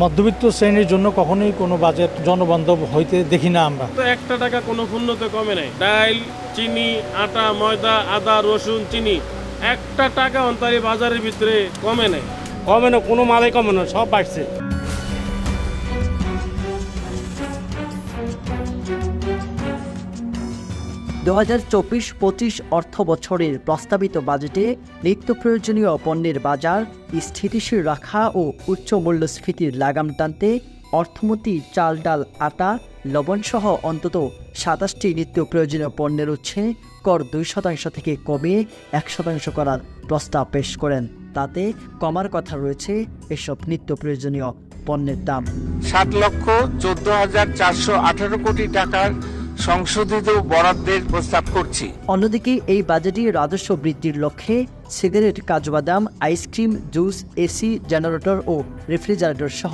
মধ্যবিত্ত শ্রেণীর জন্য কখনোই কোনো বাজেট জনবান্ধব হইতে দেখি না আমরা। তো একটা টাকা কোনো পণ্যতে কমে নাই। ডাল, চিনি, আটা, ময়দা, আদা, রসুন, চিনি একটা টাকা অন্তরে বাজারের ভিতরে কমে নাই। কমে না, কোনো মালাই কমে না, সব বাড়ছে। দু ২৪-২৫ অর্থ বছরের প্রস্তাবিত বাজেটে নিত্য প্রয়োজনীয় পণ্যের বাজার স্থিতিশীল রাখা ও উচ্চ মূল্যস্ফীতির লাগাম টানতে অর্থমন্ত্রী চাল, ডাল, আটা, লবণসহ অন্তত ২৭টি নিত্য প্রয়োজনীয় পণ্যের উৎসে কর ২% থেকে কমিয়ে ১% করার প্রস্তাব পেশ করেন। তাতে কমার কথা রয়েছে এসব নিত্য প্রয়োজনীয় পণ্যের দাম। ৭,১৪,৪১৮ কোটি টাকার সংশোধিত বরাদ্দের প্রস্তাব করছি। অন্যদিকে এই বাজেটে রাজস্ব বৃদ্ধির লক্ষ্যে সিগারেট, কাজুবাদাম, আইসক্রিম, জুস, এসি, জেনারেটর ও রেফ্রিজারেটর সহ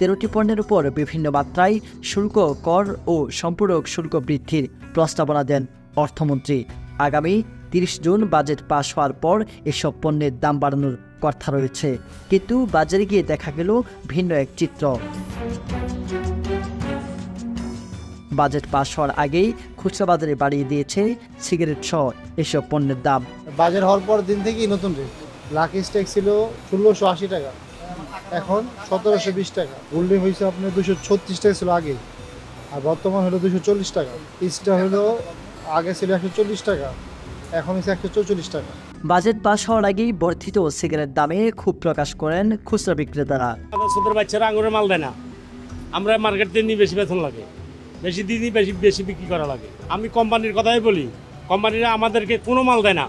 ১৩টি পণ্যের উপর বিভিন্ন মাত্রায় শুল্ক, কর ও সম্পূরক শুল্ক বৃদ্ধির প্রস্তাবনা দেন অর্থমন্ত্রী। আগামী ৩০ জুন বাজেট পাশ হওয়ার পর এসব পণ্যের দাম বাড়ানোর কথা রয়েছে, কিন্তু বাজারে গিয়ে দেখা গেল ভিন্ন এক চিত্র। বাজেট পাশ হওয়ার আগেই খুচরা বাজারে বাড়িয়ে দিয়েছে সিগারেট সহ এসব পণ্যের দাম। বাজেট হওয়ার পর দিন থেকেই নতুন রেট। লাকি স্টেক ছিল ১৬৮০ টাকা, এখন ১৭২০ টাকা। গোল্ডেন হয়েছে আপনার ২৩৬ টাকা ছিল আগে, আর বর্তমান হলো ২৪০ টাকা। পিসটা হলো আগে ছিল ১৪০ টাকা, এখন হচ্ছে ১৪৪ টাকা। বাজেট পাশ হওয়ার আগেই বর্ধিত সিগারেট দামে ক্ষোভ প্রকাশ করেন খুচরা বিক্রেতারা। ছোট বাচ্চারা আঙুরের মাল দেয় না, আমরা মার্কেট দিয়ে নিয়ে বেশি বেতন লাগে, বেশি দিনই বেশি বিক্রি করা লাগে। আমি কোম্পানির কথাই বলি, কোম্পানিরা আমাদেরকে কোনো মাল দেয় না।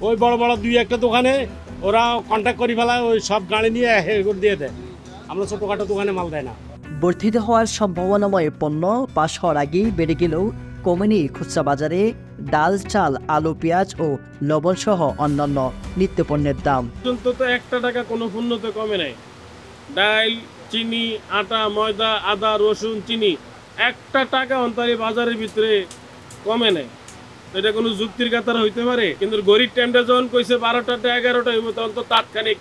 ওই বড় বড় ২-১টা দোকানে ওরা কন্ট্যাক্ট করে ফেলায়, ওই সব গাড়ি নিয়ে দিয়ে দেয়। আমরা ছোটোখাটো দোকানে মাল দেয় না। বর্ধিত হওয়ার সম্ভাবনাময় পণ্য পাশ হওয়ার আগেই বেড়ে গেলেও কমেনি খুচরা বাজারে ডাল, চাল, আলু, পেঁয়াজ ও লবণ সহ অন্যান্য নিত্য পণ্যের দাম। অন্তত একটা টাকা কোনো পণ্যতে কমে নাই। ডাল, চিনি, আটা, ময়দা, আদা, রসুন, চিনি একটা টাকা অন্তরে বাজারের ভিতরে কমে নাই। এটা কোনো যুক্তির কাতার হইতে পারে? কিন্তু গরিব টাইমটা যখন কইছে ১২টা ১১টা হইব, তখন তো তাৎক্ষণিক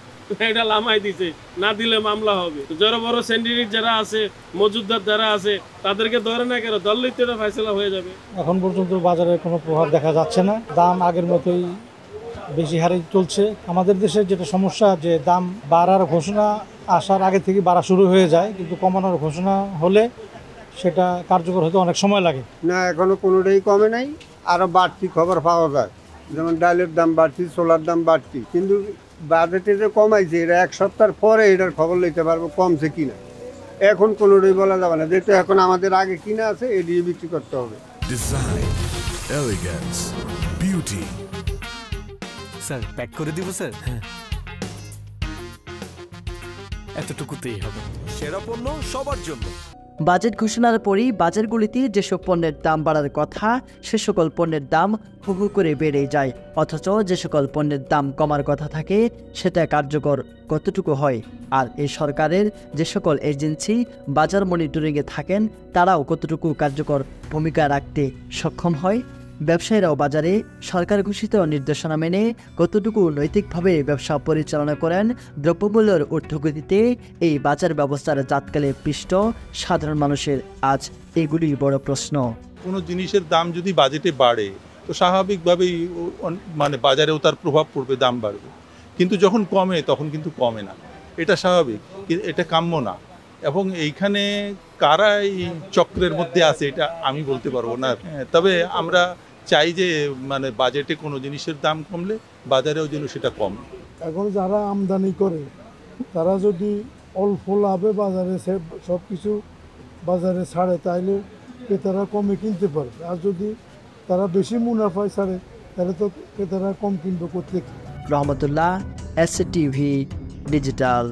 এটা লামাই দিছে, না দিলে মামলা হবে। যারা বড় সেন্ডিকেট যারা আছে, মজুদদার যারা আছে, তাদেরকে ধরে না কেন, ধরলেই তো এটা ফয়সালা হয়ে যাবে। এখন পর্যন্ত বাজারে কোনো প্রভাব দেখা যাচ্ছে না, দাম আগের মতোই বেশি হারে চলছে। আমাদের দেশের যেটা সমস্যা, যে দাম বাড়ার ঘোষণা আসার আগে থেকে বাড়া শুরু হয়ে যায়, কিন্তু কমানোর ঘোষণা হলে সেটা কার্যকর হতে অনেক সময় লাগে। না, এখনো কোনোটাই কমে নাই, আরো বাড়তি খবর পাওয়া যায়। যেমন ডালের দাম বাড়তি, ছোলার দাম বাড়তি, কিন্তু বাজেটে যে কমাইছে এটা এক সপ্তাহ পরে এটার খবর লইতে পারবো কমছে কিনা। এখন কোনোটাই বলা যাবে না, যেহেতু এখন আমাদের আগে কিনা আছে এদিকে বিক্রি করতে হবে। Design, elegance, beauty. Sir pack করে দিব স্যার? হ্যাঁ, এতটুকুতেই হবে। সেরা পণ্য সবার জন্য। বাজেট ঘোষণার পরই বাজারগুলিতে যেসব পণ্যের দাম বাড়ার কথা, সে সকল পণ্যের দাম হু হু করে বেড়ে যায়, অথচ যে সকল পণ্যের দাম কমার কথা থাকে সেটা কার্যকর কতটুকু হয়? আর এই সরকারের যে সকল এজেন্সি বাজার মনিটরিংয়ে থাকেন, তারাও কতটুকু কার্যকর ভূমিকা রাখতে সক্ষম হয়? ব্যবসায়ীরাও বাজারে সরকার ঘোষিত নির্দেশনা মেনে কতটুকু নৈতিকভাবে ব্যবসা পরিচালনা করেন? দ্রব্যমূল্যের ঊর্ধ্বগতিতে এই বাজার ব্যবস্থার জাতকালে পৃষ্ঠ সাধারণ মানুষের আজ এগুলি বড় প্রশ্ন। কোনো জিনিসের দাম যদি বাজেটে বাড়ে তো স্বাভাবিকভাবেই মানে বাজারেও তার প্রভাব পড়বে, দাম বাড়বে। কিন্তু যখন কমে তখন কিন্তু কমে না, এটা স্বাভাবিক, এটা কাম্য না। এবং এইখানে কারা এই চক্রের মধ্যে আছে এটা আমি বলতে পারবো না। তবে আমরা চাই যে মানে বাজেটে কোনো জিনিসের দাম কমলে বাজারেও যেন সেটা কম। এখন যারা আমদানি করে তারা যদি অল্প লাভে বাজারে সব কিছু বাজারে ছাড়ে, তাইলে ক্রেতারা কমে কিনতে পারবে। আর যদি তারা বেশি মুনাফায় ছাড়ে তাহলে তো ক্রেতারা কম কিনবে করতে। রহমতুল্লাহ, SCTV ডিজিটাল।